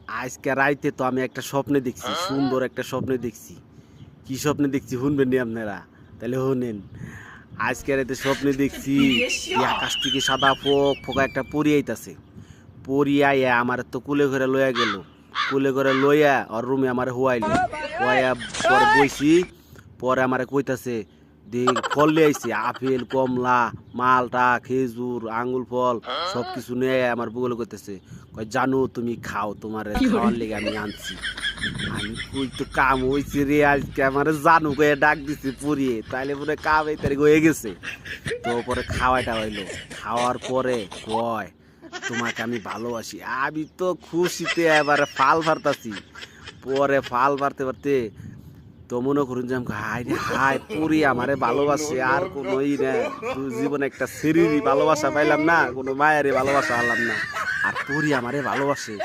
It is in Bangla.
আজকে রাইতে তো আমি একটা স্বপ্নে দেখছি, সুন্দর একটা স্বপ্নে দেখছি। কি স্বপ্নে দেখছি শুনবেন নি আপনারা? তাহলে শুনেন। আজকে রাতে স্বপ্নে দেখছি যে আকাশ থেকে সাদা ফোকা একটা পরি আইতাছে। পরি আইয়া আমার তো কুলে করে লইয়া গেল। কুলে করে লইয়া ওর রুমে আমার হুয়াইলো। হুয়াইয়া পরে বইছি, পরে আমারে কইতাছে ফল লিয়ে আইছে, আপেল, কমলা, মালটা, খেজুর, আঙ্গুল ফল সব কিছু নিয়ে আমার বগলে করতেছে। কয় জানো তুমি খাও, তোমার খাওয়ার লেগে আমি আনছি। আমি কই তো কাম হইছে রে, আজকে আমার জানু কয়ে ডাক দিছে পুড়িয়ে, তাইলে পরে কাম এই তারিখ হয়ে গেছে। তো পরে খাওয়াটা হইলো, খাওয়ার পরে কয় তোমাকে আমি ভালোবাসি। আমি তো খুশিতে এবারে ফাল ফারতাছি। পরে ফাল পারতে পারতে তো মনে করুন যে আমি হাই রে হাই পুরি আমারে ভালোবাসে, আর কোনো না জীবনে একটা শরীরই ভালোবাসা পাইলাম না, কোনো মায়েরই ভালোবাসা হলাম না, আর পুরি আমারে ভালোবাসে।